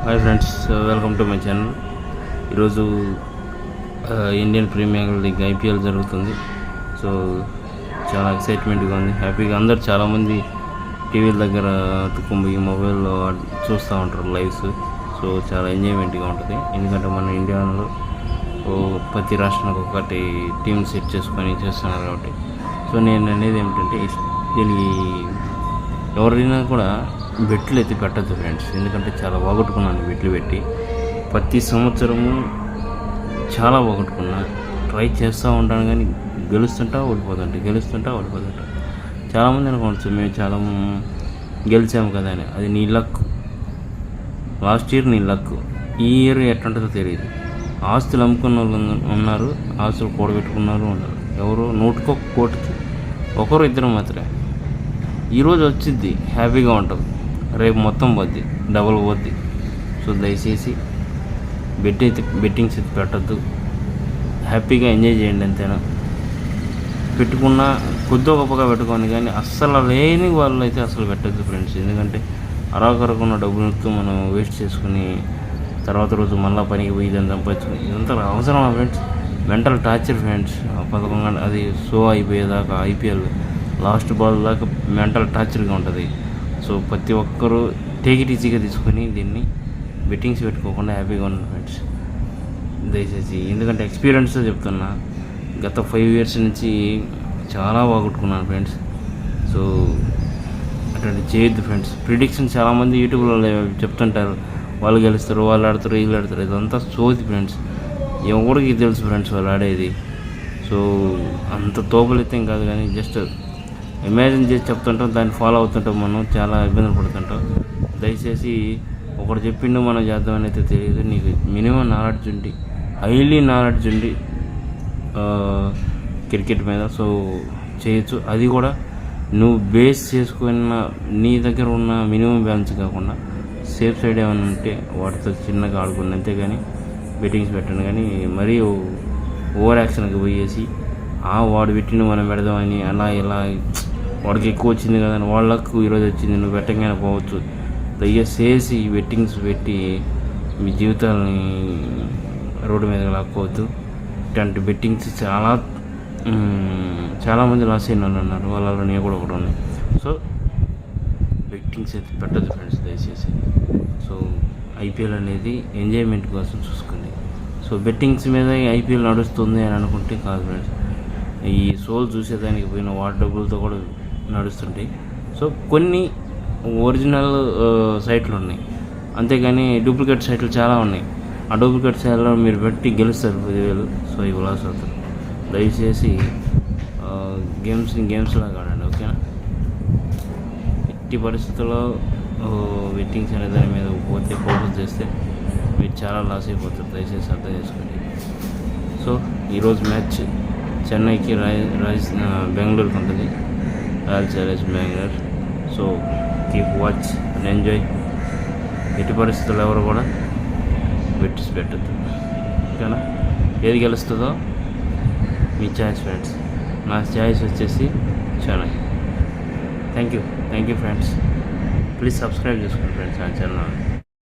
Hi friends, welcome to my channel. ఈరోజు Indian premier league IPL జరుగుతుంది. So చాలా ఎక్సైట్మెంట్గా ఉంది, హ్యాపీగా. అందరు చాలామంది టీవీల దగ్గర అతుక్కుపోయి మొబైల్లో చూస్తూ ఉంటారు లైవ్స్. సో చాలా ఎంజాయ్మెంట్గా ఉంటుంది, ఎందుకంటే మన ఇండియాలో ప్రతి రాష్ట్రానికి ఒకటి టీం సెట్ చేసుకొని చేస్తున్నారు కాబట్టి. సో నేను అనేది ఏమిటంటే, దీనికి ఎవరైనా కూడా బెట్లు ఎత్తి పెట్టద్దు ఫ్రెండ్స్, ఎందుకంటే చాలా పోగొట్టుకున్నాను బెట్లు పెట్టి. ప్రతి సంవత్సరము చాలా పోగొట్టుకున్నా, ట్రై చేస్తూ ఉంటాను కానీ గెలుస్తుంటా ఓడిపోతుంటా. చాలామంది అనుకోవచ్చు మేము చాలా గెలిచాము కదా అని. అది నీ లక్. లాస్ట్ ఇయర్ నీ లక్, ఈ ఇయర్ ఎట్లుంటుందో తెలియదు. ఆస్తులు అమ్ముకున్న వాళ్ళు ఉన్నారు, ఆస్తులు కూడబెట్టుకున్నారు ఉన్నారు. ఎవరు 100 కోటికి ఒకరు ఇద్దరు మాత్రమే. ఈరోజు వచ్చింది, హ్యాపీగా ఉంటుంది, రేపు మొత్తం పోద్ది, డబుల్ పోద్ది. సో దయచేసి బెట్టింగ్స్ ఎత్తి పెట్టద్దు, హ్యాపీగా ఎంజాయ్ చేయండి అంతేనా. పెట్టుకున్నా కొద్ది గొప్పగా పెట్టుకోండి, కానీ అస్సలు లేని వాళ్ళు అయితే అసలు పెట్టద్దు ఫ్రెండ్స్. ఎందుకంటే అరాకరకున్న డబ్బులతో మనం వేస్ట్ చేసుకుని తర్వాత రోజు మళ్ళీ పనికి పోయి దాన్ని సంపాదించుకుని ఇదంతా అవసరమా ఫ్రెండ్స్? Mental torture friends. 11 గంటలు అది షో అయిపోయేదాకా, ఐపీఎల్ లాస్ట్ బాల్ దాకా మెంటల్ టార్చర్గా ఉంటుంది. సో ప్రతి ఒక్కరూ టేక్ ఇట్ ఈజీగా తీసుకొని దీన్ని బెట్టింగ్స్ పెట్టుకోకుండా హ్యాపీగా ఉన్నాను ఫ్రెండ్స్ దయచేసి. ఎందుకంటే ఎక్స్పీరియన్స్తో చెప్తున్నా, గత 5 years నుంచి చాలా బాగొట్టుకున్నాను ఫ్రెండ్స్. సో అటువంటి చేయొద్దు ఫ్రెండ్స్. ప్రిడిక్షన్ చాలామంది యూట్యూబ్లో చెప్తుంటారు, వాళ్ళు గెలుస్తారు, వాళ్ళు ఆడతారు, వీళ్ళు ఆడతారు. ఇదంతా సోది ఫ్రెండ్స్, ఎవరికి తెలుసు ఫ్రెండ్స్ వాళ్ళు ఆడేది. సో అంత తోపులైతే కాదు, కానీ జస్ట్ ఇమాజిన్ చేసి చెప్తుంటాం, దాన్ని ఫాలో అవుతుంటాం, మనం చాలా ఇబ్బందులు పడుతుంటాం. దయచేసి ఒకటి చెప్పిండు మనం చేద్దామని అయితే తెలియదు. నీకు మినిమం నాలెడ్జ్ ఉండి, హైలీ నాలెడ్జ్ ఉండి క్రికెట్ మీద సో చేయొచ్చు. అది కూడా నువ్వు బేస్ చేసుకున్న నీ దగ్గర ఉన్న మినిమం బ్యాలెన్స్ కాకుండా సేఫ్ సైడ్ ఏమైనా ఉంటే వాటితో చిన్నగా ఆడుకుని, అంతేగాని బెట్టింగ్స్ పెట్టండి. కానీ మరీ ఓవర్ యాక్షన్కి పోయేసి వాడు పెట్టిన మనం పెడదామని అలా ఇలా, వాడికి ఎక్కువ వచ్చింది కదా అని వాళ్ళకు ఈరోజు వచ్చింది నువ్వు పెట్టగానే పోవచ్చు. దయచేసి బెట్టింగ్స్ పెట్టి మీ జీవితాలని రోడ్డు మీదకి లాక్కోవద్దు. ఇట్లాంటి బెట్టింగ్స్ చాలామంది లాస్ అయిన వాళ్ళు ఉన్నారు, వాళ్ళలో నేను కూడా ఒకటి ఉన్నాయి. సో బెట్టింగ్స్ అయితే పెట్టద్దు ఫ్రెండ్స్ దయచేసి. సో ఐపీఎల్ అనేది ఎంజాయ్మెంట్ కోసం చూసుకోండి. సో బెట్టింగ్స్ మీద ఐపీఎల్ నడుస్తుంది అని అనుకుంటే కాదు ఫ్రెండ్స్. ఈ షోలు చూసేదానికి పోయిన వాటి డబ్బులతో కూడా నడుస్తుంటాయి. సో కొన్ని ఒరిజినల్ సైట్లు ఉన్నాయి, అంతేగాని డూప్లికేట్ సైట్లు చాలా ఉన్నాయి. ఆ డూప్లికేట్ సైట్లో మీరు పెట్టి గెలుస్తారు 10,000. సో ఇవి లాస్ అవుతారు. దయచేసి గేమ్స్ లాగా ఆడండి, ఓకేనా. ఎట్టి పరిస్థితుల్లో బెట్టింగ్స్ అనే దాని మీద ఫోకస్ చేస్తే మీరు చాలా లాస్ అయిపోతారు. దయచేసి అర్థం చేసుకోండి. సో ఈరోజు మ్యాచ్ చెన్నైకి బెంగళూరుకి ఉంటుంది, royal challenge Bengaluru. So keep watch and enjoy. ఎట్టి పరిస్థితుల్లో ఎవరు కూడా బెట్టిస్ పెట్టద్దు, ఓకేనా. ఏది గెలుస్తుందో మీ ఛాయిస్ ఫ్రెండ్స్. నా ఛాయిస్ వచ్చేసి Chennai. Thank you friends. Please subscribe చేసుకోండి ఫ్రెండ్స్ నా ఛానల్.